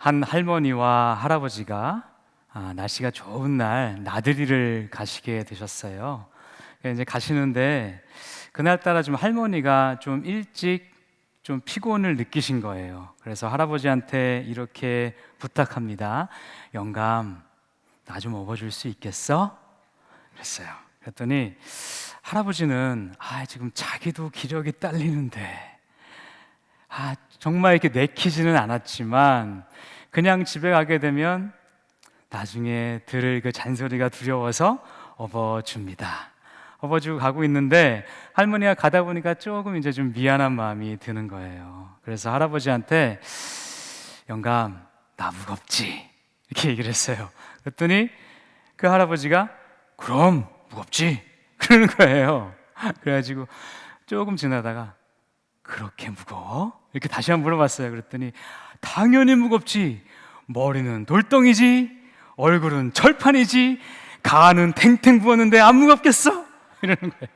한 할머니와 할아버지가 날씨가 좋은 날 나들이를 가시게 되셨어요. 이제 가시는데 그날따라 좀 할머니가 좀 일찍 좀 피곤을 느끼신 거예요. 그래서 할아버지한테 이렇게 부탁합니다. 영감, 나 좀 업어줄 수 있겠어? 그랬어요. 그랬더니 할아버지는 지금 자기도 기력이 딸리는데 정말 이렇게 내키지는 않았지만 그냥 집에 가게 되면 나중에 들을 그 잔소리가 두려워서 업어줍니다. 업어주고 가고 있는데 할머니가 가다 보니까 조금 이제 좀 미안한 마음이 드는 거예요. 그래서 할아버지한테 영감, 나 무겁지? 이렇게 얘기를 했어요. 그랬더니 그 할아버지가 그럼 무겁지? 그러는 거예요. 그래가지고 조금 지나다가 그렇게 무거워? 이렇게 다시 한번 물어봤어요. 그랬더니 당연히 무겁지. 머리는 돌덩이지, 얼굴은 철판이지, 간은 탱탱 부었는데 안 무겁겠어? 이러는 거예요.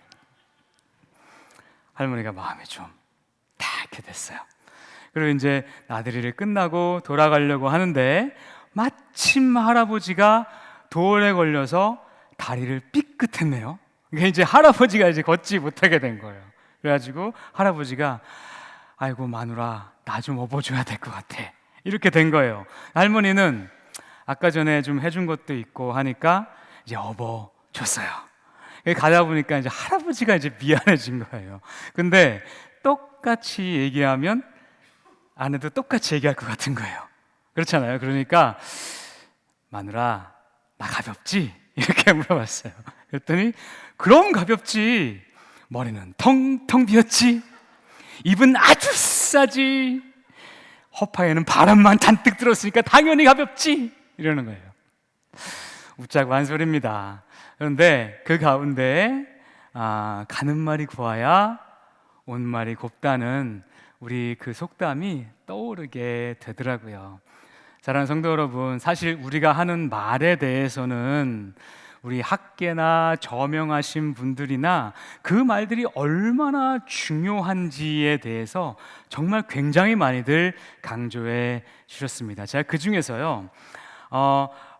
할머니가 마음이 좀 탁하게 됐어요. 그리고 이제 나들이를 끝나고 돌아가려고 하는데 마침 할아버지가 돌에 걸려서 다리를 삐끗했네요. 그러니까 이제 할아버지가 이제 걷지 못하게 된 거예요. 그래가지고 할아버지가 아이고 마누라, 나 좀 업어줘야 될 것 같아, 이렇게 된 거예요. 할머니는 아까 전에 좀 해준 것도 있고 하니까 이제 업어줬어요. 가다 보니까 이제 할아버지가 이제 미안해진 거예요. 근데 똑같이 얘기하면 아내도 똑같이 얘기할 것 같은 거예요. 그렇잖아요. 그러니까 마누라, 나 가볍지? 이렇게 물어봤어요. 그랬더니 그럼 가볍지. 머리는 텅텅 비었지. 입은 아주 싸지. 허파에는 바람만 잔뜩 들었으니까 당연히 가볍지. 이러는 거예요. 웃자고 한 소리입니다. 그런데 그 가운데 가는 말이 고와야 온 말이 곱다는 우리 그 속담이 떠오르게 되더라고요. 사랑하는 성도 여러분, 사실 우리가 하는 말에 대해서는 우리 학계나 저명하신 분들이나 그 말들이 얼마나 중요한지에 대해서 정말 굉장히 많이들 강조해 주셨습니다. 제가 그 중에서요,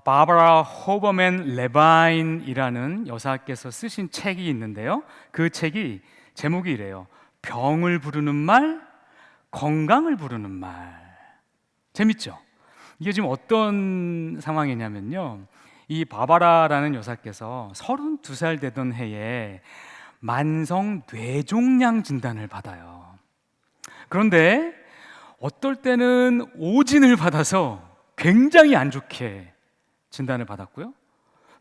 바바라 호버맨 레바인이라는 여사께서 쓰신 책이 있는데요, 그 책이 제목이 이래요. 병을 부르는 말, 건강을 부르는 말. 재밌죠? 이게 지금 어떤 상황이냐면요, 이 바바라라는 여사께서 32살 되던 해에 만성 뇌종양 진단을 받아요. 그런데 어떨 때는 오진을 받아서 굉장히 안 좋게 진단을 받았고요,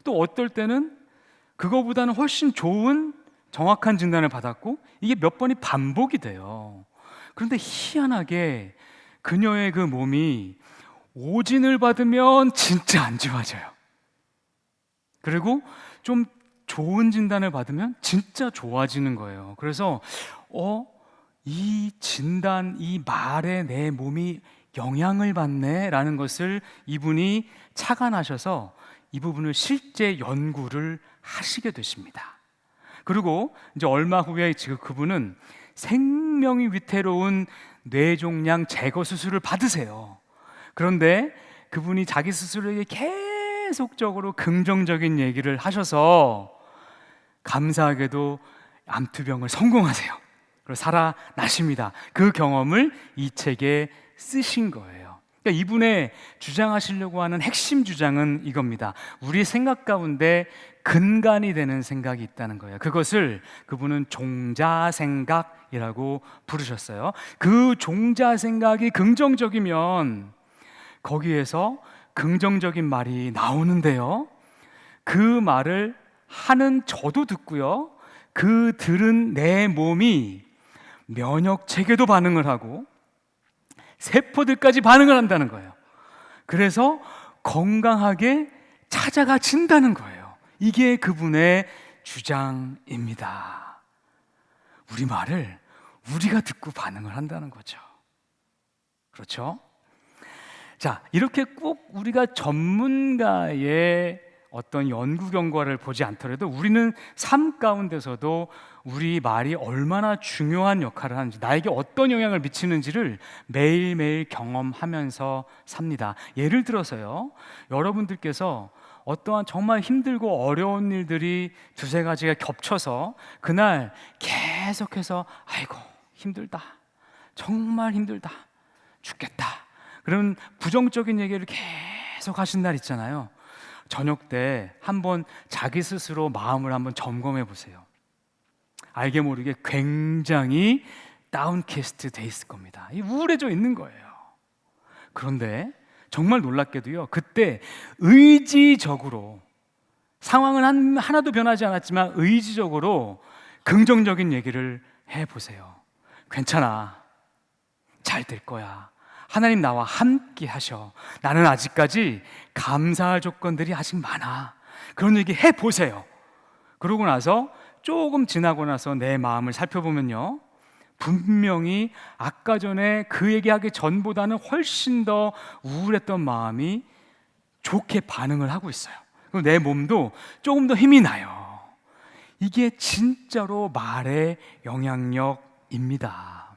또 어떨 때는 그거보다는 훨씬 좋은 정확한 진단을 받았고, 이게 몇 번이 반복이 돼요. 그런데 희한하게 그녀의 그 몸이 오진을 받으면 진짜 안 좋아져요. 그리고 좀 좋은 진단을 받으면 진짜 좋아지는 거예요. 그래서 이 진단, 이 말에 내 몸이 영향을 받네 라는 것을 이분이 착안하셔서 이 부분을 실제 연구를 하시게 되십니다. 그리고 이제 얼마 후에 지금 그분은 생명이 위태로운 뇌종양 제거 수술을 받으세요. 그런데 그분이 자기 스스로에게 계속적으로 긍정적인 얘기를 하셔서 감사하게도 암투병을 성공하세요. 그리고 살아나십니다. 그 경험을 이 책에 쓰신 거예요. 그러니까 이분의 주장하시려고 하는 핵심 주장은 이겁니다. 우리 생각 가운데 근간이 되는 생각이 있다는 거예요. 그것을 그분은 종자생각이라고 부르셨어요. 그 종자생각이 긍정적이면 거기에서 긍정적인 말이 나오는데요, 그 말을 하는 저도 듣고요, 그 들은 내 몸이 면역 체계도 반응을 하고 세포들까지 반응을 한다는 거예요. 그래서 건강하게 찾아가 진다는 거예요. 이게 그분의 주장입니다. 우리 말을 우리가 듣고 반응을 한다는 거죠. 그렇죠? 자, 이렇게 꼭 우리가 전문가의 어떤 연구 결과를 보지 않더라도 우리는 삶 가운데서도 우리 말이 얼마나 중요한 역할을 하는지, 나에게 어떤 영향을 미치는지를 매일매일 경험하면서 삽니다. 예를 들어서요, 여러분들께서 어떠한 정말 힘들고 어려운 일들이 두세 가지가 겹쳐서 그날 계속해서 아이고 힘들다, 정말 힘들다, 죽겠다, 그런 부정적인 얘기를 계속 하신 날 있잖아요. 저녁 때 한번 자기 스스로 마음을 한번 점검해 보세요. 알게 모르게 굉장히 다운캐스트 돼 있을 겁니다. 우울해져 있는 거예요. 그런데 정말 놀랍게도요, 그때 의지적으로, 상황은 하나도 변하지 않았지만 의지적으로 긍정적인 얘기를 해보세요. 괜찮아, 잘 될 거야, 하나님 나와 함께 하셔, 나는 아직까지 감사할 조건들이 아직 많아, 그런 얘기 해보세요. 그러고 나서 조금 지나고 나서 내 마음을 살펴보면요, 분명히 아까 전에 그 얘기하기 전보다는 훨씬 더 우울했던 마음이 좋게 반응을 하고 있어요. 그리고 내 몸도 조금 더 힘이 나요. 이게 진짜로 말의 영향력입니다.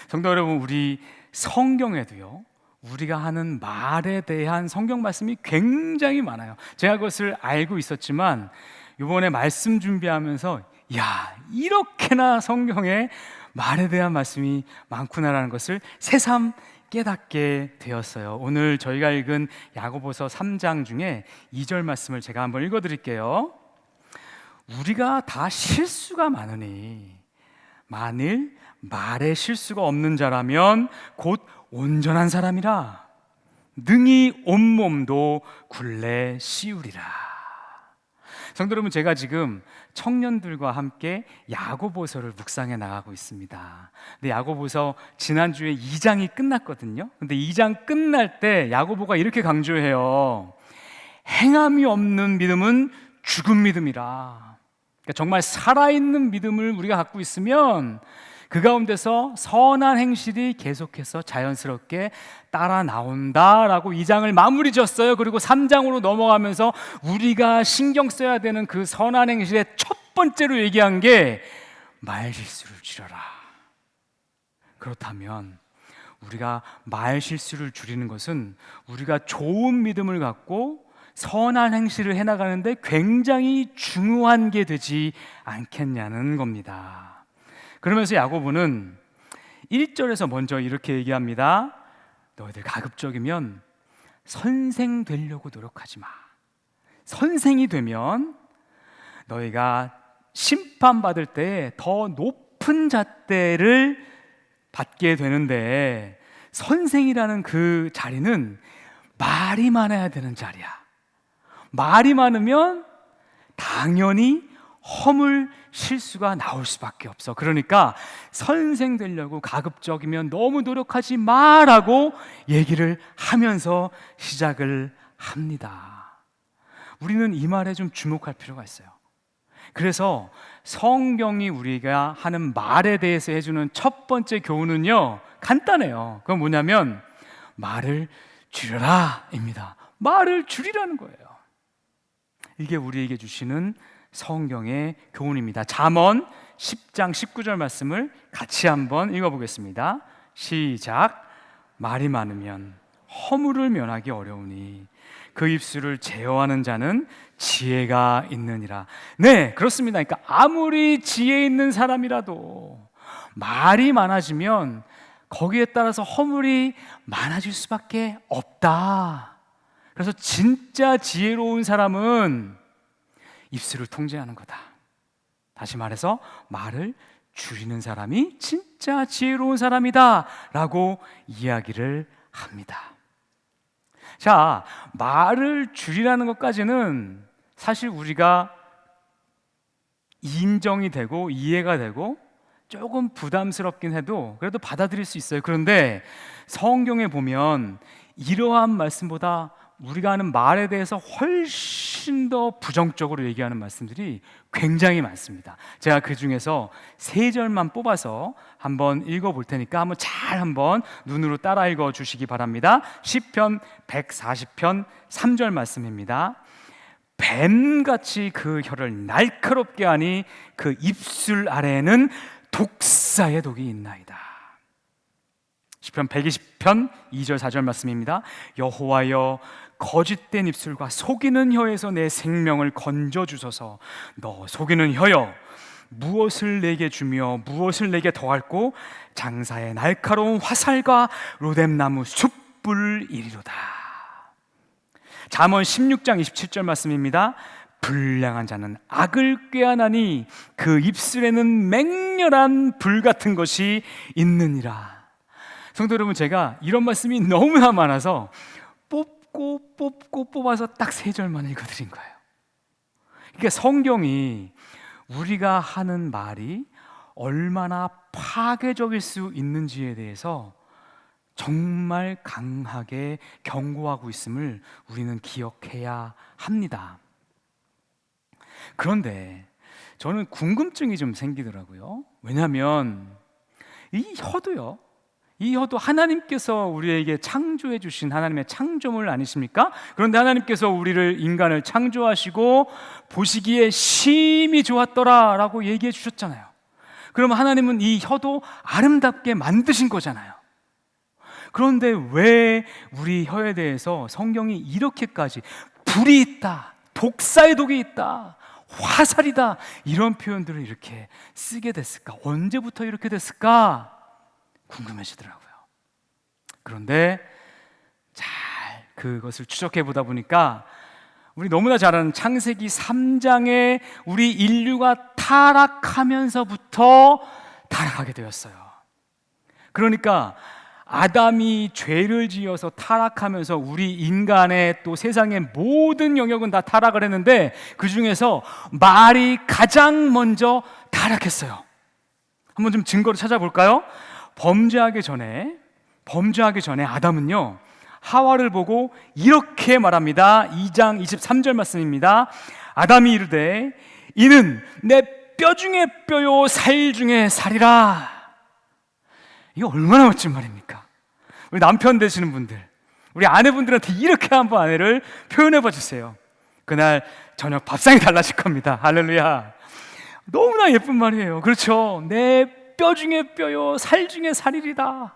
성도 여러분, 우리 성경에도요, 우리가 하는 말에 대한 성경 말씀이 굉장히 많아요. 제가 그것을 알고 있었지만 이번에 말씀 준비하면서 야, 이렇게나 성경에 말에 대한 말씀이 많구나라는 것을 새삼 깨닫게 되었어요. 오늘 저희가 읽은 야고보서 3장 중에 2절 말씀을 제가 한번 읽어드릴게요. 우리가 다 실수가 많으니 만일 말에 실수가 없는 자라면 곧 온전한 사람이라 능히 온몸도 굴레 씌우리라. 성도 여러분, 제가 지금 청년들과 함께 야고보서를 묵상해 나가고 있습니다. 근데 야고보서 지난주에 2장이 끝났거든요. 근데 2장 끝날 때 야고보가 이렇게 강조해요. 행함이 없는 믿음은 죽은 믿음이라. 그러니까 정말 살아있는 믿음을 우리가 갖고 있으면 그 가운데서 선한 행실이 계속해서 자연스럽게 따라 나온다라고 2장을 마무리 지었어요. 그리고 3장으로 넘어가면서 우리가 신경 써야 되는 그 선한 행실의 첫 번째로 얘기한 게 말실수를 줄여라. 그렇다면 우리가 말실수를 줄이는 것은 우리가 좋은 믿음을 갖고 선한 행실을 해나가는데 굉장히 중요한 게 되지 않겠냐는 겁니다. 그러면서 야고보는 1절에서 먼저 이렇게 얘기합니다. 너희들 가급적이면 선생 되려고 노력하지 마. 선생이 되면 너희가 심판받을 때 더 높은 잣대를 받게 되는데, 선생이라는 그 자리는 말이 많아야 되는 자리야. 말이 많으면 당연히 허물 실수가 나올 수밖에 없어. 그러니까 선생 되려고 가급적이면 너무 노력하지 마라고 얘기를 하면서 시작을 합니다. 우리는 이 말에 좀 주목할 필요가 있어요. 그래서 성경이 우리가 하는 말에 대해서 해주는 첫 번째 교훈은요, 간단해요. 그건 뭐냐면 말을 줄여라입니다. 말을 줄이라는 거예요. 이게 우리에게 주시는 성경의 교훈입니다. 잠언 10장 19절 말씀을 같이 한번 읽어보겠습니다. 시작. 말이 많으면 허물을 면하기 어려우니 그 입술을 제어하는 자는 지혜가 있느니라. 네, 그렇습니다. 그러니까 아무리 지혜 있는 사람이라도 말이 많아지면 거기에 따라서 허물이 많아질 수밖에 없다. 그래서 진짜 지혜로운 사람은 입술을 통제하는 거다. 다시 말해서 말을 줄이는 사람이 진짜 지혜로운 사람이다 라고 이야기를 합니다. 자, 말을 줄이라는 것까지는 사실 우리가 인정이 되고 이해가 되고 조금 부담스럽긴 해도 그래도 받아들일 수 있어요. 그런데 성경에 보면 이러한 말씀보다 우리가 하는 말에 대해서 훨씬 더 부정적으로 얘기하는 말씀들이 굉장히 많습니다. 제가 그 중에서 3절만 뽑아서 한번 읽어볼 테니까 한번 눈으로 따라 읽어 주시기 바랍니다. 시편 140편 3절 말씀입니다. 뱀같이 그 혀를 날카롭게 하니 그 입술 아래에는 독사의 독이 있나이다. 시편 120편 2절 4절 말씀입니다. 여호와여, 거짓된 입술과 속이는 혀에서 내 생명을 건져주소서. 너 속이는 혀여, 무엇을 내게 주며 무엇을 내게 더할고 장사의 날카로운 화살과 로뎀나무 숯불 이리로다. 잠언 16장 27절 말씀입니다. 불량한 자는 악을 꾀하나니 그 입술에는 맹렬한 불 같은 것이 있느니라. 성도 여러분, 제가 이런 말씀이 너무나 많아서 뽑고 뽑아서 딱 3절만 읽어드린 거예요. 그러니까 성경이 우리가 하는 말이 얼마나 파괴적일 수 있는지에 대해서 정말 강하게 경고하고 있음을 우리는 기억해야 합니다. 그런데 저는 궁금증이 좀 생기더라고요. 왜냐하면 이 혀도 하나님께서 우리에게 창조해 주신 하나님의 창조물 아니십니까? 그런데 하나님께서 우리를, 인간을 창조하시고 보시기에 심히 좋았더라 라고 얘기해 주셨잖아요. 그러면 하나님은 이 혀도 아름답게 만드신 거잖아요. 그런데 왜 우리 혀에 대해서 성경이 이렇게까지 불이 있다, 독사의 독이 있다, 화살이다, 이런 표현들을 이렇게 쓰게 됐을까? 언제부터 이렇게 됐을까? 궁금해지더라고요. 그런데 잘 그것을 추적해 보다 보니까 우리 너무나 잘 아는 창세기 3장에 우리 인류가 타락하면서부터 타락하게 되었어요. 그러니까 아담이 죄를 지어서 타락하면서 우리 인간의 또 세상의 모든 영역은 다 타락을 했는데 그 중에서 말이 가장 먼저 타락했어요. 한번 좀 증거를 찾아볼까요? 범죄하기 전에 아담은요, 하와를 보고 이렇게 말합니다. 2장 23절 말씀입니다. 아담이 이르되 이는 내 뼈 중에 뼈요 살 중에 살이라. 이거 얼마나 멋진 말입니까? 우리 남편 되시는 분들, 우리 아내분들한테 이렇게 한번 아내를 표현해 봐 주세요. 그날 저녁 밥상이 달라질 겁니다. 할렐루야. 너무나 예쁜 말이에요. 그렇죠? 내 뼈 중에 뼈요 살 중에 살이리다.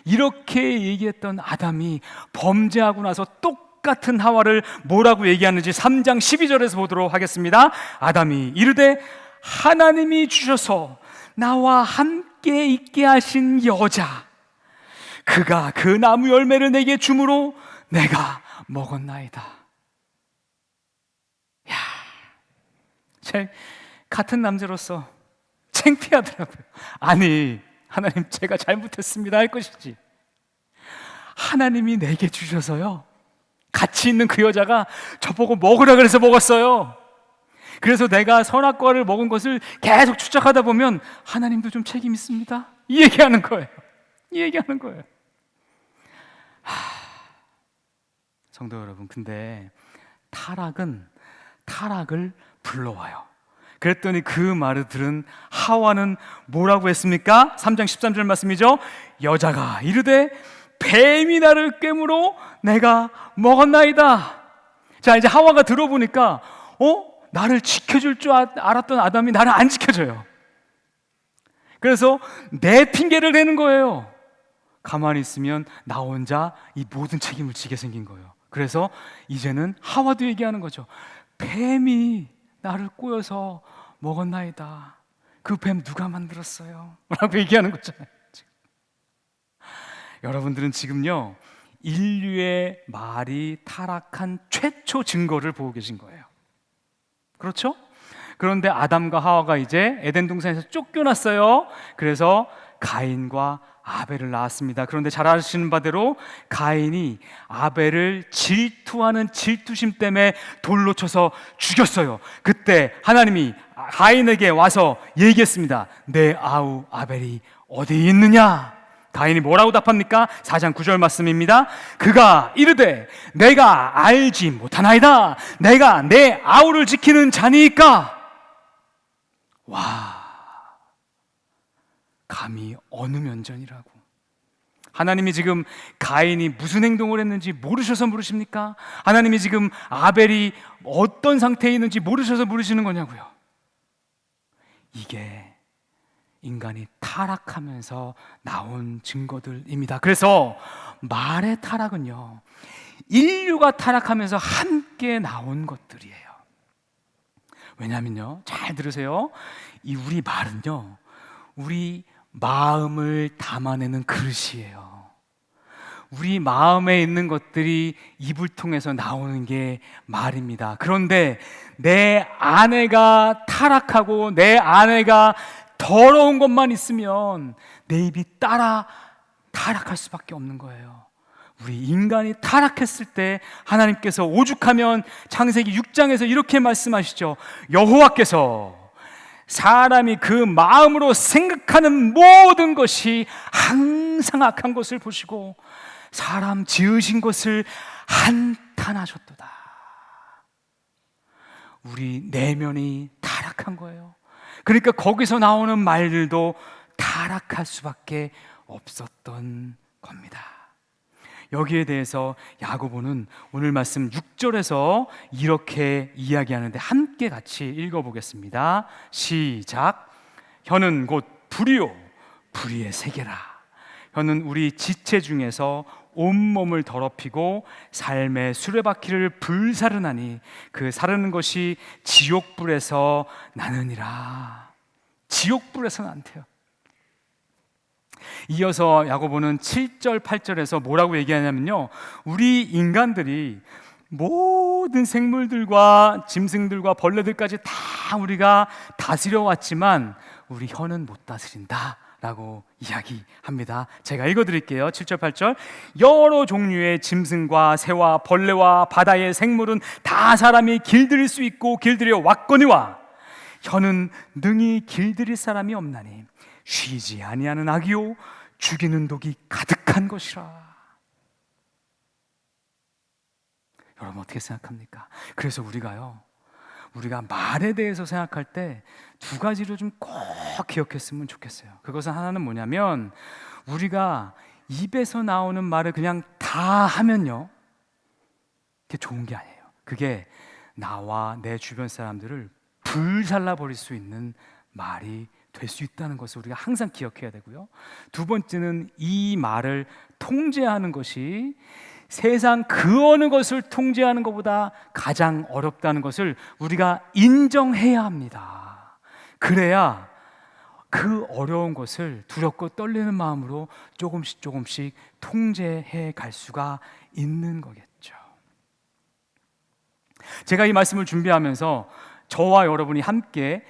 이렇게 얘기했던 아담이 범죄하고 나서 똑같은 하와를 뭐라고 얘기하는지 3장 12절에서 보도록 하겠습니다. 아담이 이르되 하나님이 주셔서 나와 함께 있게 하신 여자, 그가 그 나무 열매를 내게 주므로 내가 먹었나이다. 야, 제 같은 남자로서 창피하더라고요. 아니, 하나님, 제가 잘못했습니다 할 것이지, 하나님이 내게 주셔서요, 같이 있는 그 여자가 저보고 먹으라 그래서 먹었어요. 그래서 내가 선악과를 먹은 것을 계속 추적하다 보면 하나님도 좀 책임 있습니다, 이 얘기하는 거예요. 성도 여러분, 근데 타락은 타락을 불러와요. 그랬더니 그 말을 들은 하와는 뭐라고 했습니까? 3장 13절 말씀이죠. 여자가 이르되 뱀이 나를 꿰므로 내가 먹었나이다. 자, 이제 하와가 들어보니까 나를 지켜줄 줄 알았던 아담이 나를 안 지켜줘요. 그래서 내 핑계를 대는 거예요. 가만히 있으면 나 혼자 이 모든 책임을 지게 생긴 거예요. 그래서 이제는 하와도 얘기하는 거죠. 뱀이 나를 꼬여서 먹었나이다. 그 뱀 누가 만들었어요? 라고 얘기하는 거잖아요. 여러분들은 지금요, 인류의 말이 타락한 최초 증거를 보고 계신 거예요. 그렇죠? 그런데 아담과 하와가 이제 에덴 동산에서 쫓겨났어요. 그래서 가인과 아벨을 낳았습니다. 그런데 잘 아시는 바대로 가인이 아벨을 질투하는 질투심 때문에 돌로 쳐서 죽였어요. 그때 하나님이 가인에게 와서 얘기했습니다. 내 아우 아벨이 어디 있느냐? 가인이 뭐라고 답합니까? 4장 9절 말씀입니다. 그가 이르되 내가 알지 못하나이다. 내가 내 아우를 지키는 자니까. 와, 감히 어느 면전이라고. 하나님이 지금 가인이 무슨 행동을 했는지 모르셔서 물으십니까? 하나님이 지금 아벨이 어떤 상태에 있는지 모르셔서 물으시는 거냐고요. 이게 인간이 타락하면서 나온 증거들입니다. 그래서 말의 타락은요, 인류가 타락하면서 함께 나온 것들이에요. 왜냐하면요, 잘 들으세요. 이 우리 말은요, 우리 마음을 담아내는 그릇이에요. 우리 마음에 있는 것들이 입을 통해서 나오는 게 말입니다. 그런데 내 아내가 타락하고 내 아내가 더러운 것만 있으면 내 입이 따라 타락할 수밖에 없는 거예요. 우리 인간이 타락했을 때 하나님께서 오죽하면 창세기 6장에서 이렇게 말씀하시죠. 여호와께서 사람이 그 마음으로 생각하는 모든 것이 항상 악한 것을 보시고 사람 지으신 것을 한탄하셨도다. 우리 내면이 타락한 거예요. 그러니까 거기서 나오는 말들도 타락할 수밖에 없었던 겁니다. 여기에 대해서 야고보는 오늘 말씀 6절에서 이렇게 이야기하는데 함께 같이 읽어보겠습니다. 시작. 혀는 곧 불이요 불의의 세계라. 혀는 우리 지체 중에서 온몸을 더럽히고 삶의 수레바퀴를 불사르나니 그 사르는 것이 지옥불에서 나느니라. 지옥불에서 난대요. 이어서 야고보는 7절 8절에서 뭐라고 얘기하냐면요, 우리 인간들이 모든 생물들과 짐승들과 벌레들까지 다 우리가 다스려 왔지만 우리 혀는 못 다스린다 라고 이야기합니다. 제가 읽어드릴게요. 7절 8절. 여러 종류의 짐승과 새와 벌레와 바다의 생물은 다 사람이 길들일 수 있고 길들여 왔거니와 혀는 능히 길들일 사람이 없나니 쉬지 아니하는 악이요 죽이는 독이 가득한 것이라. 여러분 어떻게 생각합니까? 그래서 우리가 말에 대해서 생각할 때 두 가지를 좀 꼭 기억했으면 좋겠어요. 그것은 하나는 뭐냐면 우리가 입에서 나오는 말을 그냥 다 하면요, 그게 좋은 게 아니에요. 그게 나와 내 주변 사람들을 불살라 버릴 수 있는 말이 될 수 있다는 것을 우리가 항상 기억해야 되고요. 두 번째는 이 말을 통제하는 것이 세상 그 어느 것을 통제하는 것보다 가장 어렵다는 것을 우리가 인정해야 합니다. 그래야 그 어려운 것을 두렵고 떨리는 마음으로 조금씩 통제해 갈 수가 있는 거겠죠. 제가 이 말씀을 준비하면서 저와 여러분이 함께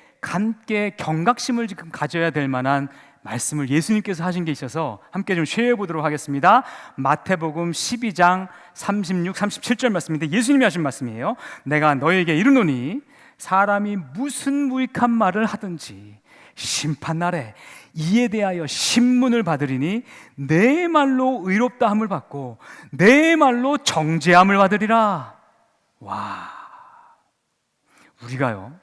경각심을 지금 가져야 될 만한 말씀을 예수님께서 하신 게 있어서 함께 좀 쉐어해 보도록 하겠습니다. 마태복음 12장 36, 37절 말씀인데 예수님이 하신 말씀이에요. 내가 너에게 이르노니 사람이 무슨 무익한 말을 하든지 심판날에 이에 대하여 신문을 받으리니 내 말로 의롭다함을 받고 내 말로 정죄함을 받으리라. 와, 우리가요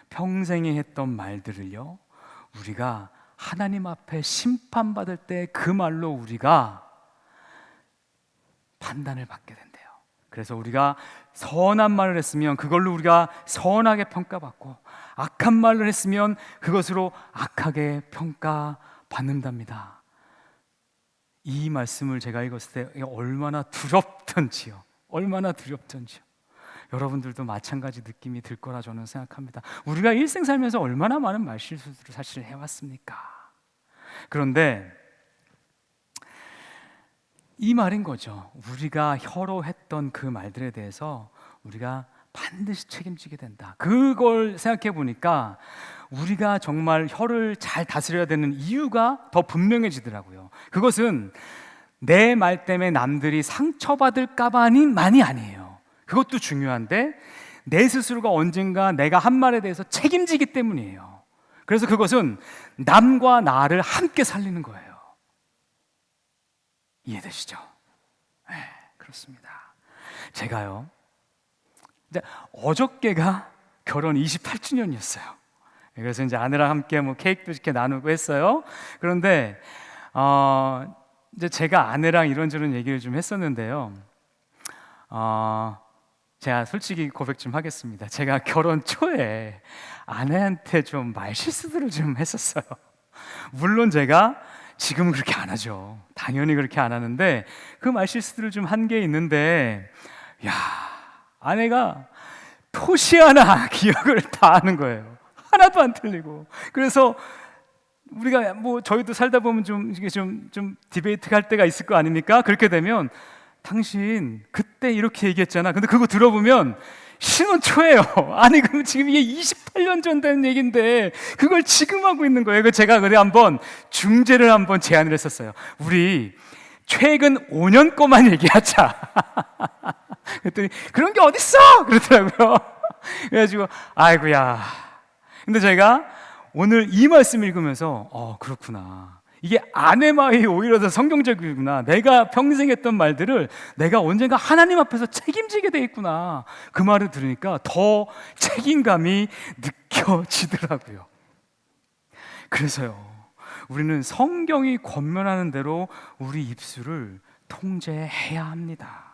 평생에 했던 말들을요 우리가 하나님 앞에 심판받을 때 그 말로 우리가 판단을 받게 된대요. 그래서 우리가 선한 말을 했으면 그걸로 우리가 선하게 평가받고 악한 말을 했으면 그것으로 악하게 평가받는답니다. 이 말씀을 제가 읽었을 때 얼마나 두렵던지요. 여러분들도 마찬가지 느낌이 들 거라 저는 생각합니다. 우리가 일생 살면서 얼마나 많은 말실수들을 사실 해왔습니까? 그런데 이 말인 거죠. 우리가 혀로 했던 그 말들에 대해서 우리가 반드시 책임지게 된다. 그걸 생각해 보니까 우리가 정말 혀를 잘 다스려야 되는 이유가 더 분명해지더라고요. 그것은 내 말 때문에 남들이 상처받을까봐만이 아니에요. 그것도 중요한데 내 스스로가 언젠가 내가 한 말에 대해서 책임지기 때문이에요. 그래서 그것은 남과 나를 함께 살리는 거예요. 이해되시죠? 네, 그렇습니다. 제가요 어저께가 결혼 28주년이었어요. 그래서 이제 아내랑 함께 뭐 케이크도 이렇게 나누고 했어요. 그런데 이제 제가 아내랑 이런저런 얘기를 좀 했었는데요. 제가 솔직히 고백 좀 하겠습니다. 제가 결혼 초에 아내한테 좀 말실수들을 좀 했었어요. 물론 제가 지금은 그렇게 안 하죠. 당연히 그렇게 안 하는데 그 말실수들을 좀 한 게 있는데, 야, 아내가 토시 하나 기억을 다 하는 거예요. 하나도 안 틀리고. 그래서 우리가 뭐 저희도 살다 보면 좀 이게 좀 디베이트 할 때가 있을 거 아닙니까? 그렇게 되면 당신 그때 이렇게 얘기했잖아. 근데 그거 들어보면 신혼 초예요. 아니 그럼 지금 이게 28년 전 된 얘기인데 그걸 지금 하고 있는 거예요. 그래서 제가 그래 한번 중재를 한번 제안을 했었어요. 우리 최근 5년 거만 얘기하자. 그랬더니 그런 게 어딨어? 그러더라고요. 그래가지고 아이고야. 근데 제가 오늘 이 말씀 읽으면서 그렇구나. 이게 아내 마음이 오히려 더 성경적이구나. 내가 평생 했던 말들을 내가 언젠가 하나님 앞에서 책임지게 돼 있구나. 그 말을 들으니까 더 책임감이 느껴지더라고요. 그래서요, 우리는 성경이 권면하는 대로 우리 입술을 통제해야 합니다.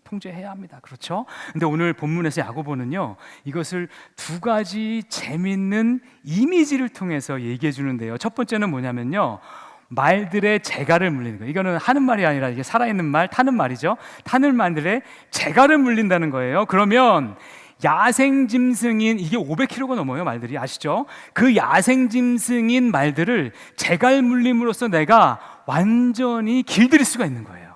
통제해야 합니다. 그렇죠? 근데 오늘 본문에서 야고보는요, 이것을 두 가지 재밌는 이미지를 통해서 얘기해 주는데요. 첫 번째는 뭐냐면요, 말들의 재갈을 물리는 거예요. 이거는 하는 말이 아니라 이게 살아있는 말, 타는 말이죠. 타는 말들의 재갈을 물린다는 거예요. 그러면 야생짐승인, 이게 500kg가 넘어요, 말들이. 아시죠? 그 야생짐승인 말들을 재갈 물림으로써 내가 완전히 길들일 수가 있는 거예요.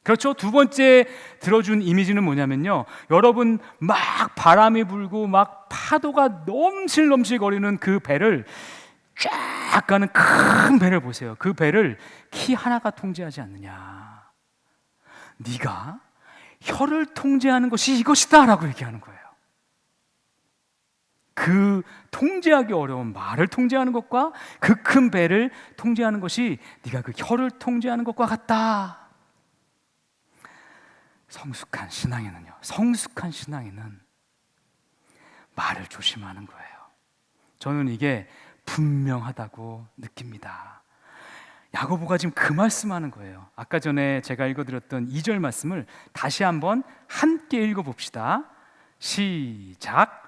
그렇죠? 두 번째 들어준 이미지는 뭐냐면요, 여러분 막 바람이 불고 막 파도가 넘실넘실 거리는 그 배를, 쫙 가는 큰 배를 보세요. 그 배를 키 하나가 통제하지 않느냐. 네가 혀를 통제하는 것이 이것이다 라고 얘기하는 거예요. 그 통제하기 어려운 말을 통제하는 것과 그 큰 배를 통제하는 것이 네가 그 혀를 통제하는 것과 같다. 성숙한 신앙에는 말을 조심하는 거예요. 저는 이게 분명하다고 느낍니다. 야고보가 지금 그 말씀하는 거예요. 아까 전에 제가 읽어드렸던 2절 말씀을 다시 한번 함께 읽어봅시다. 시작.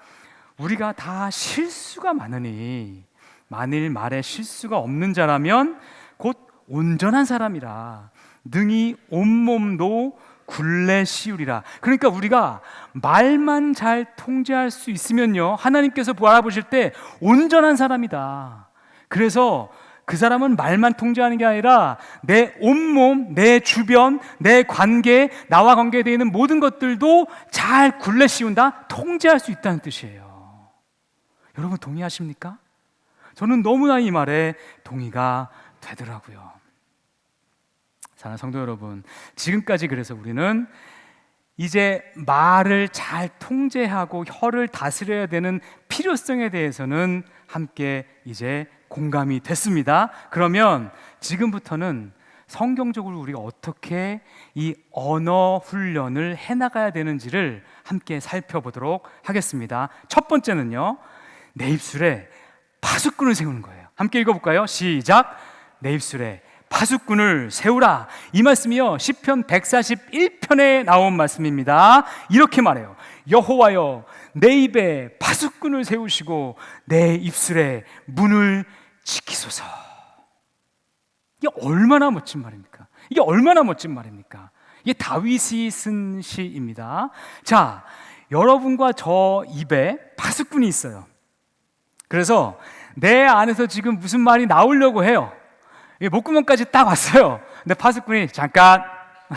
우리가 다 실수가 많으니 만일 말에 실수가 없는 자라면 곧 온전한 사람이라 능히 온몸도 굴레 씌우리라. 그러니까 우리가 말만 잘 통제할 수 있으면요, 하나님께서 바라보실 때 온전한 사람이다. 그래서 그 사람은 말만 통제하는 게 아니라 내 온몸, 내 주변, 내 관계, 나와 관계되어 있는 모든 것들도 잘 굴레 씌운다, 통제할 수 있다는 뜻이에요. 여러분 동의하십니까? 저는 너무나 이 말에 동의가 되더라고요. 사랑하는 성도 여러분, 지금까지 그래서 우리는 이제 말을 잘 통제하고 혀를 다스려야 되는 필요성에 대해서는 함께 이제 공감이 됐습니다. 그러면 지금부터는 성경적으로 우리가 어떻게 이 언어 훈련을 해나가야 되는지를 함께 살펴보도록 하겠습니다. 첫 번째는요, 내 입술에 파수꾼을 세우는 거예요. 함께 읽어볼까요? 시작. 내 입술에 파수꾼을 세우라. 이 말씀이요, 시편 141편에 나온 말씀입니다. 이렇게 말해요. 여호와여, 내 입에 파수꾼을 세우시고 내 입술에 문을 지키소서. 이게 얼마나 멋진 말입니까? 이게 얼마나 멋진 말입니까? 이게 다윗이 쓴 시입니다. 자, 여러분과 저 입에 파수꾼이 있어요. 그래서 내 안에서 지금 무슨 말이 나오려고 해요. 목구멍까지 딱 왔어요. 근데 파수꾼이 잠깐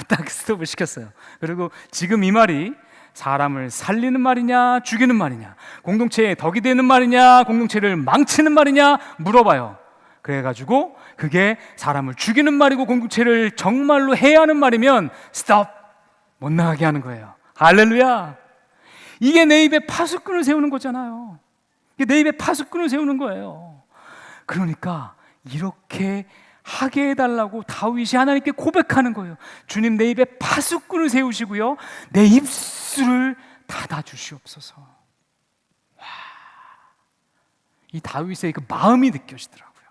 딱 스톱을 시켰어요. 그리고 지금 이 말이 사람을 살리는 말이냐 죽이는 말이냐, 공동체에 덕이 되는 말이냐 공동체를 망치는 말이냐 물어봐요. 그래가지고 그게 사람을 죽이는 말이고 공동체를 정말로 해야 하는 말이면 스톱, 못 나가게 하는 거예요. 할렐루야. 이게 내 입에 파수꾼을 세우는 거잖아요. 이게 내 입에 파수꾼을 세우는 거예요. 그러니까 이렇게 하게 해달라고 다윗이 하나님께 고백하는 거예요. 주님, 내 입에 파수꾼을 세우시고요, 내 입술을 닫아주시옵소서. 와, 이 다윗의 그 마음이 느껴지더라고요.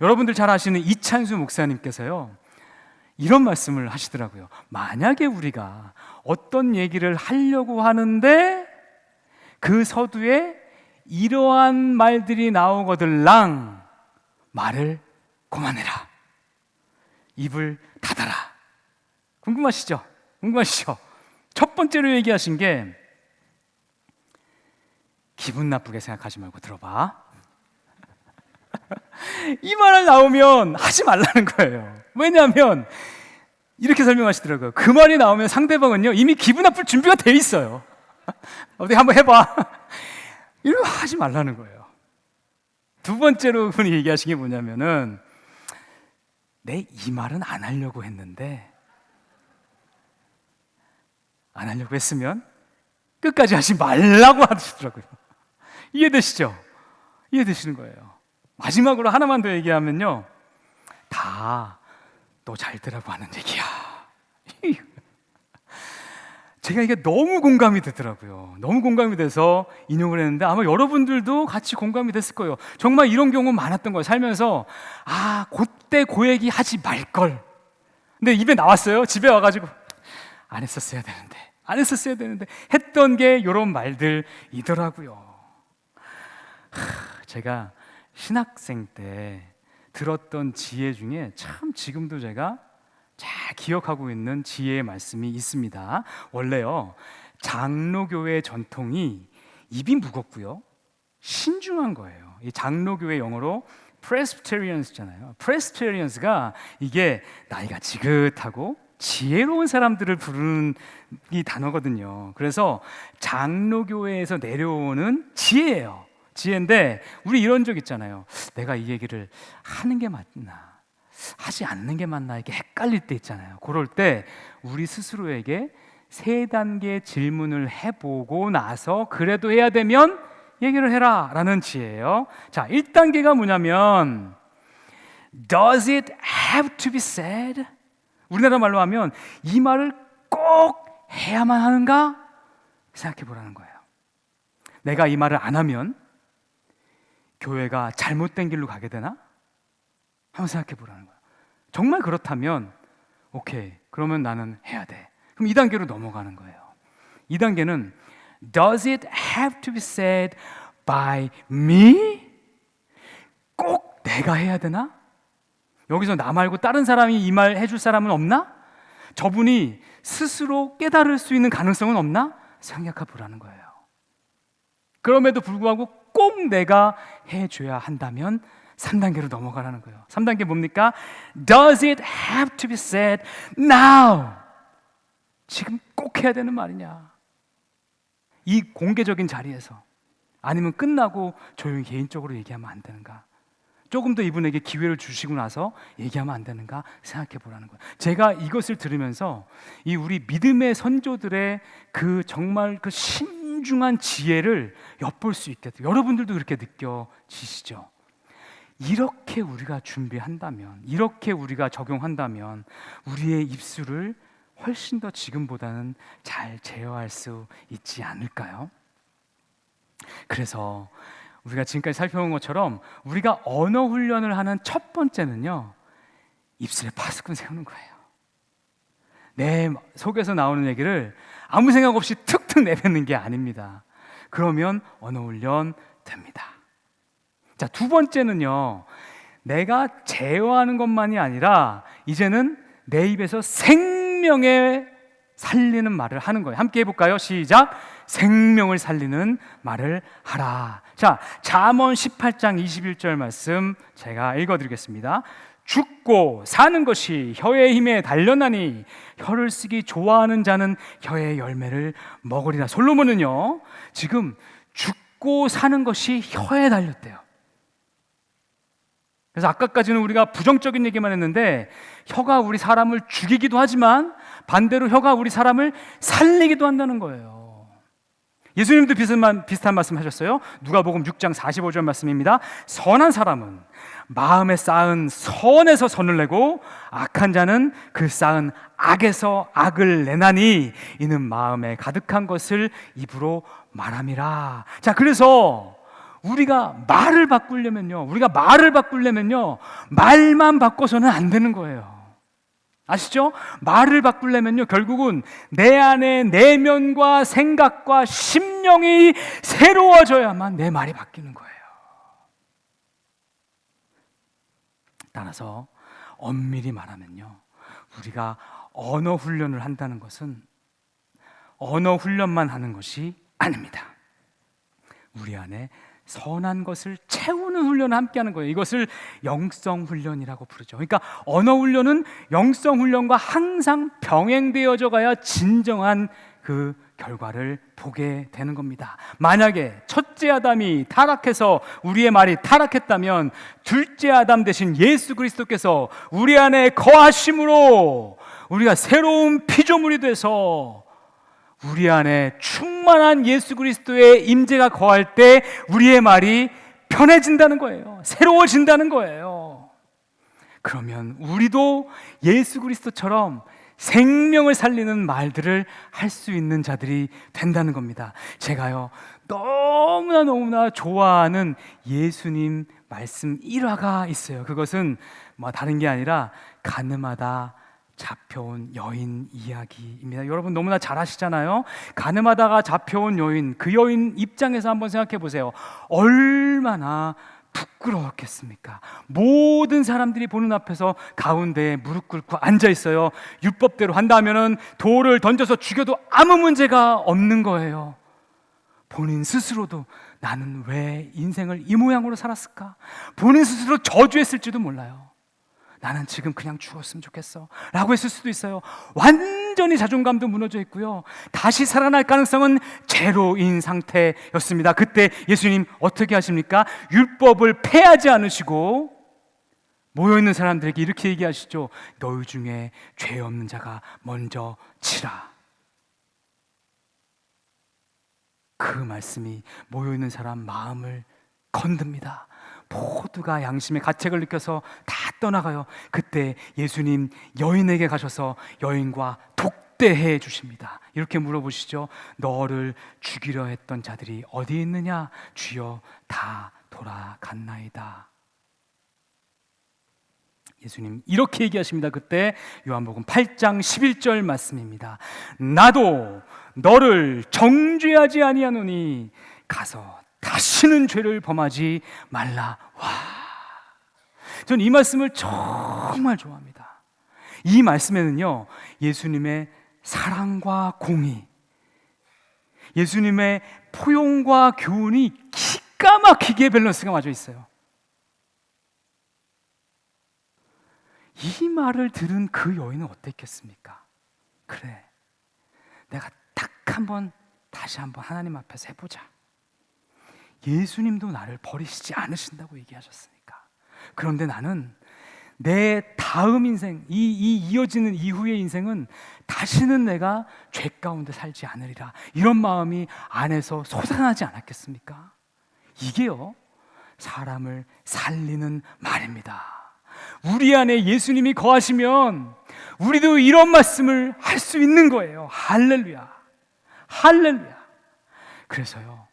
여러분들 잘 아시는 이찬수 목사님께서요, 이런 말씀을 하시더라고요. 만약에 우리가 어떤 얘기를 하려고 하는데 그 서두에 이러한 말들이 나오거들랑 말을 그만해라. 입을 닫아라. 궁금하시죠? 궁금하시죠? 첫 번째로 얘기하신 게 기분 나쁘게 생각하지 말고 들어봐. 이 말이 나오면 하지 말라는 거예요. 왜냐하면 이렇게 설명하시더라고요. 그 말이 나오면 상대방은요 이미 기분 나쁠 준비가 돼 있어요. 어디 한번 해봐. 이러면 하지 말라는 거예요. 두 번째로 분이 얘기하신 게 뭐냐면은 내 이 말은 안 하려고 했는데 안 하려고 했으면 끝까지 하지 말라고 하시더라고요. 이해되시죠? 이해되시는 거예요. 마지막으로 하나만 더 얘기하면요, 다 너 잘 되라고 하는 얘기야. 제가 이게 너무 공감이 되더라고요. 너무 공감이 돼서 인용을 했는데 아마 여러분들도 같이 공감이 됐을 거예요. 정말 이런 경우 많았던 거예요. 살면서 그때 그 얘기 하지 말걸. 근데 입에 나왔어요. 집에 와가지고 안 했었어야 되는데 했던 게 이런 말들이더라고요. 제가 신학생 때 들었던 지혜 중에 참 지금도 제가 잘 기억하고 있는 지혜의 말씀이 있습니다. 원래요, 장로교회 전통이 입이 무겁고요, 신중한 거예요. 이 장로교회 영어로 Presbyterians잖아요. Presbyterians가 이게 나이가 지긋하고 지혜로운 사람들을 부르는 이 단어거든요. 그래서 장로교회에서 내려오는 지혜예요. 지혜인데 우리 이런 적 있잖아요. 내가 이 얘기를 하는 게 맞나 하지 않는 게 맞나 이게 헷갈릴 때 있잖아요. 그럴 때 우리 스스로에게 3단계 질문을 해보고 나서 그래도 해야 되면 얘기를 해라 라는 지혜예요. 자, 1단계가 뭐냐면 Does it have to be said? 우리나라 말로 하면 이 말을 꼭 해야만 하는가 생각해 보라는 거예요. 내가 이 말을 안 하면 교회가 잘못된 길로 가게 되나? 한번 생각해 보라는 거예요. 정말 그렇다면 오케이, 그러면 나는 해야 돼. 그럼 2단계로 넘어가는 거예요. 2단계는 Does it have to be said by me? 꼭 내가 해야 되나? 여기서 나 말고 다른 사람이 이 말 해줄 사람은 없나? 저분이 스스로 깨달을 수 있는 가능성은 없나? 생각해 보라는 거예요. 그럼에도 불구하고 꼭 내가 해줘야 한다면 3단계로 넘어가라는 거예요. 3단계 뭡니까? Does it have to be said now? 지금 꼭 해야 되는 말이냐? 이 공개적인 자리에서, 아니면 끝나고 조용히 개인적으로 얘기하면 안 되는가? 조금 더 이분에게 기회를 주시고 나서 얘기하면 안 되는가 생각해 보라는 거예요. 제가 이것을 들으면서 이 우리 믿음의 선조들의 그 정말 그 신중한 지혜를 엿볼 수 있게 돼요. 여러분들도 그렇게 느껴지시죠? 이렇게 우리가 준비한다면, 이렇게 우리가 적용한다면 우리의 입술을 훨씬 더 지금보다는 잘 제어할 수 있지 않을까요? 그래서 우리가 지금까지 살펴본 것처럼 우리가 언어 훈련을 하는 첫 번째는요, 입술에 파수꾼 세우는 거예요. 내 속에서 나오는 얘기를 아무 생각 없이 툭툭 내뱉는 게 아닙니다. 그러면 언어 훈련 됩니다. 자, 두 번째는요, 내가 제어하는 것만이 아니라 이제는 내 입에서 생명에 살리는 말을 하는 거예요. 함께 해볼까요? 시작! 생명을 살리는 말을 하라. 자, 잠언 18장 21절 말씀 제가 읽어드리겠습니다. 죽고 사는 것이 혀의 힘에 달렸나니 혀를 쓰기 좋아하는 자는 혀의 열매를 먹으리라. 솔로몬은요, 지금 죽고 사는 것이 혀에 달렸대요. 그래서 아까까지는 우리가 부정적인 얘기만 했는데 혀가 우리 사람을 죽이기도 하지만 반대로 혀가 우리 사람을 살리기도 한다는 거예요. 예수님도 비슷한 말씀 하셨어요. 누가복음 6장 45절 말씀입니다. 선한 사람은 마음에 쌓은 선에서 선을 내고 악한 자는 그 쌓은 악에서 악을 내나니 이는 마음에 가득한 것을 입으로 말함이라. 자, 그래서 우리가 말을 바꾸려면요, 말만 바꿔서는 안 되는 거예요. 아시죠? 말을 바꾸려면요, 결국은 내 안에 내면과 생각과 심령이 새로워져야만 내 말이 바뀌는 거예요. 따라서 엄밀히 말하면요, 우리가 언어 훈련을 한다는 것은 언어 훈련만 하는 것이 아닙니다. 우리 안에 선한 것을 채우는 훈련을 함께 하는 거예요. 이것을 영성 훈련이라고 부르죠. 그러니까 언어 훈련은 영성 훈련과 항상 병행되어져 가야 진정한 그 결과를 보게 되는 겁니다. 만약에 첫째 아담이 타락해서 우리의 말이 타락했다면 둘째 아담 대신 예수 그리스도께서 우리 안에 거하심으로 우리가 새로운 피조물이 돼서 우리 안에 충만한 예수 그리스도의 임재가 거할 때 우리의 말이 편해진다는 거예요. 새로워진다는 거예요. 그러면 우리도 예수 그리스도처럼 생명을 살리는 말들을 할 수 있는 자들이 된다는 겁니다. 제가요, 너무나 좋아하는 예수님 말씀 일화가 있어요. 그것은 뭐 다른 게 아니라 가늠하다 잡혀온 여인 이야기입니다. 여러분 너무나 잘 아시잖아요. 가늠하다가 잡혀온 여인, 그 여인 입장에서 한번 생각해 보세요. 얼마나 부끄러웠겠습니까? 모든 사람들이 보는 앞에서 가운데에 무릎 꿇고 앉아 있어요. 율법대로 한다면은 돌을 던져서 죽여도 아무 문제가 없는 거예요. 본인 스스로도 나는 왜 인생을 이 모양으로 살았을까? 본인 스스로 저주했을지도 몰라요. 나는 지금 그냥 죽었으면 좋겠어 라고 했을 수도 있어요. 완전히 자존감도 무너져 있고요, 다시 살아날 가능성은 제로인 상태였습니다. 그때 예수님 어떻게 하십니까? 율법을 폐하지 않으시고 모여있는 사람들에게 이렇게 얘기하시죠. 너희 중에 죄 없는 자가 먼저 치라. 그 말씀이 모여있는 사람 마음을 건듭니다. 모두가 양심의 가책을 느껴서 다 떠나가요. 그때 예수님 여인에게 가셔서 여인과 독대해 주십니다. 이렇게 물어보시죠. 너를 죽이려 했던 자들이 어디 있느냐? 주여 다 돌아갔나이다. 예수님 이렇게 얘기하십니다. 그때 요한복음 8장 11절 말씀입니다. 나도 너를 정죄하지 아니하노니 가서 다시는 죄를 범하지 말라. 와, 전 이 말씀을 정말 좋아합니다. 이 말씀에는요, 예수님의 사랑과 공의, 예수님의 포용과 교훈이 기가 막히게 밸런스가 맞아 있어요. 이 말을 들은 그 여인은 어땠겠습니까? 그래, 내가 딱 다시 한번 하나님 앞에서 해보자. 예수님도 나를 버리시지 않으신다고 얘기하셨으니까. 그런데 나는 내 다음 인생, 이어지는 이후의 인생은 다시는 내가 죄 가운데 살지 않으리라, 이런 마음이 안에서 솟아나지 않았겠습니까? 이게요, 사람을 살리는 말입니다. 우리 안에 예수님이 거하시면 우리도 이런 말씀을 할 수 있는 거예요. 할렐루야, 할렐루야. 그래서요,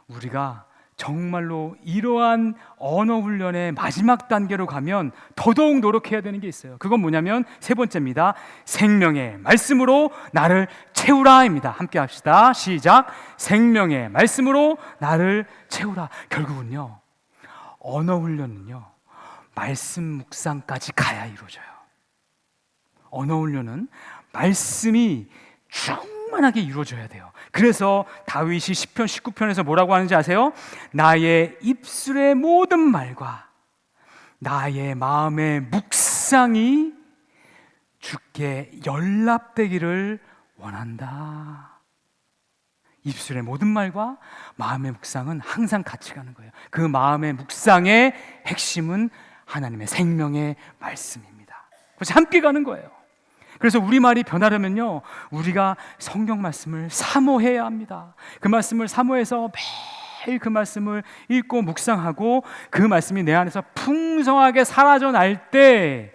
우리가 정말로 이러한 언어 훈련의 마지막 단계로 가면 더더욱 노력해야 되는 게 있어요. 그건 뭐냐면 세 번째입니다. 생명의 말씀으로 나를 채우라입니다. 함께 합시다. 시작. 생명의 말씀으로 나를 채우라. 결국은요, 언어 훈련은요, 말씀 묵상까지 가야 이루어져요. 언어 훈련은 말씀이 충만하게 이루어져야 돼요. 그래서 다윗이 시편 19편에서 뭐라고 하는지 아세요? 나의 입술의 모든 말과 나의 마음의 묵상이 주께 연락되기를 원한다. 입술의 모든 말과 마음의 묵상은 항상 같이 가는 거예요. 그 마음의 묵상의 핵심은 하나님의 생명의 말씀입니다. 그래서 함께 가는 거예요. 그래서 우리 말이 변하려면요, 우리가 성경 말씀을 사모해야 합니다. 그 말씀을 사모해서 매일 그 말씀을 읽고 묵상하고 그 말씀이 내 안에서 풍성하게 사라져 날 때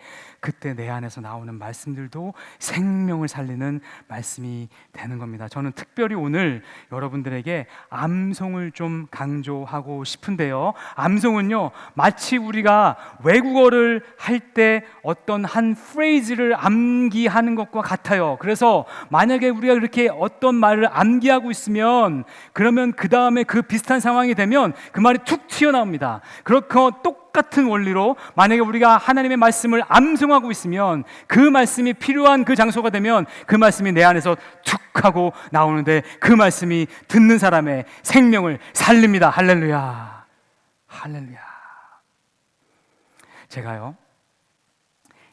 그때 내 안에서 나오는 말씀들도 생명을 살리는 말씀이 되는 겁니다. 저는 특별히 오늘 여러분들에게 암송을 좀 강조하고 싶은데요. 암송은요, 마치 우리가 외국어를 할 때 어떤 한 프레이즈를 암기하는 것과 같아요. 그래서 만약에 우리가 그렇게 어떤 말을 암기하고 있으면, 그러면 그 다음에 그 비슷한 상황이 되면 그 말이 툭 튀어나옵니다. 그렇게 똑같은 원리로 만약에 우리가 하나님의 말씀을 암송하고 있으면, 그 말씀이 필요한 그 장소가 되면 그 말씀이 내 안에서 툭 하고 나오는데, 그 말씀이 듣는 사람의 생명을 살립니다. 할렐루야, 할렐루야. 제가요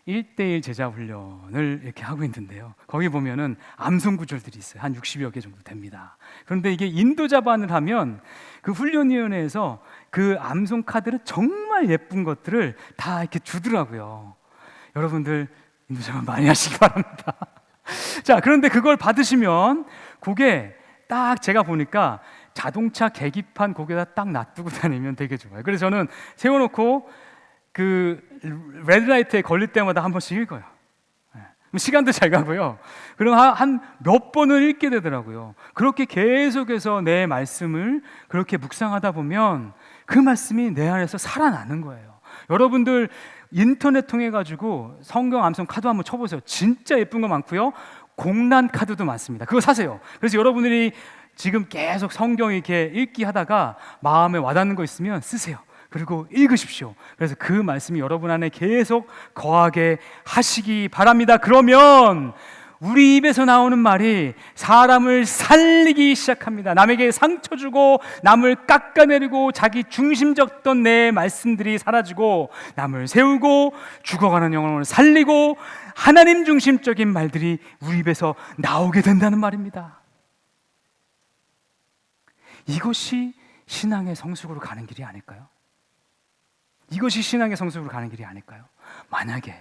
1:1 제자 훈련을 이렇게 하고 있는데요, 거기 보면은 암송 구절들이 있어요. 한 60여 개 정도 됩니다. 그런데 이게 인도자반을 하면 그 훈련위원회에서 그 암송 카드를 정말 예쁜 것들을 다 이렇게 주더라고요. 여러분들 인도자반 많이 하시기 바랍니다. 자, 그런데 그걸 받으시면 그게 딱 제가 보니까 자동차 계기판 거기다 딱 놔두고 다니면 되게 좋아요. 그래서 저는 세워놓고 그 레드라이트에 걸릴 때마다 한 번씩 읽어요. 시간도 잘 가고요. 그럼 한 몇 번을 읽게 되더라고요. 그렇게 계속해서 내 말씀을 그렇게 묵상하다 보면 그 말씀이 내 안에서 살아나는 거예요. 여러분들 인터넷 통해 가지고 성경 암송 카드 한번 쳐보세요. 진짜 예쁜 거 많고요, 공란 카드도 많습니다. 그거 사세요. 그래서 여러분들이 지금 계속 성경 이렇게 읽기 하다가 마음에 와닿는 거 있으면 쓰세요. 그리고 읽으십시오. 그래서 그 말씀이 여러분 안에 계속 거하게 하시기 바랍니다. 그러면 우리 입에서 나오는 말이 사람을 살리기 시작합니다. 남에게 상처 주고 남을 깎아내리고 자기 중심적던 내 말씀들이 사라지고, 남을 세우고 죽어가는 영혼을 살리고 하나님 중심적인 말들이 우리 입에서 나오게 된다는 말입니다. 이것이 신앙의 성숙으로 가는 길이 아닐까요? 이것이 신앙의 성숙으로 가는 길이 아닐까요? 만약에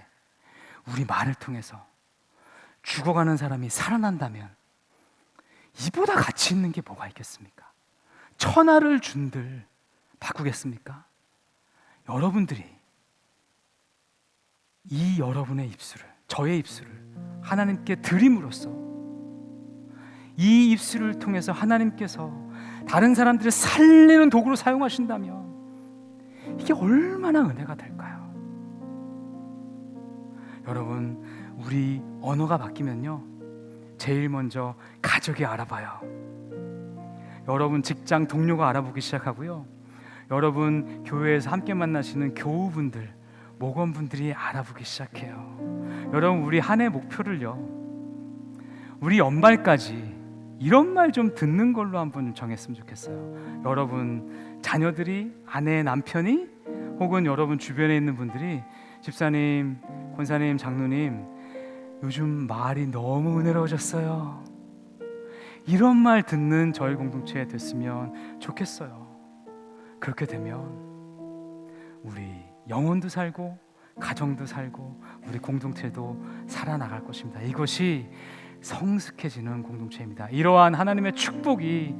우리 말을 통해서 죽어가는 사람이 살아난다면 이보다 가치 있는 게 뭐가 있겠습니까? 천하를 준들 바꾸겠습니까? 여러분들이 이 여러분의 입술을, 저의 입술을 하나님께 드림으로써, 이 입술을 통해서 하나님께서 다른 사람들을 살리는 도구로 사용하신다면 이게 얼마나 은혜가 될까요? 여러분, 우리 언어가 바뀌면요, 제일 먼저 가족이 알아봐요. 여러분 직장 동료가 알아보기 시작하고요, 여러분 교회에서 함께 만나시는 교우분들, 목원분들이 알아보기 시작해요. 여러분, 우리 한 해 목표를요, 우리 연말까지 이런 말 좀 듣는 걸로 한번 정했으면 좋겠어요. 여러분 자녀들이, 아내, 남편이, 혹은 여러분 주변에 있는 분들이, 집사님, 권사님, 장로님, 요즘 말이 너무 은혜로워졌어요, 이런 말 듣는 저희 공동체 됐으면 좋겠어요. 그렇게 되면 우리 영혼도 살고 가정도 살고 우리 공동체도 살아나갈 것입니다. 이것이 성숙해지는 공동체입니다. 이러한 하나님의 축복이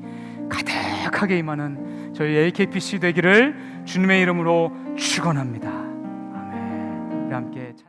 가득하게 임하는 저희 AKPC 되기를 주님의 이름으로 축원합니다. 아멘. 우리 함께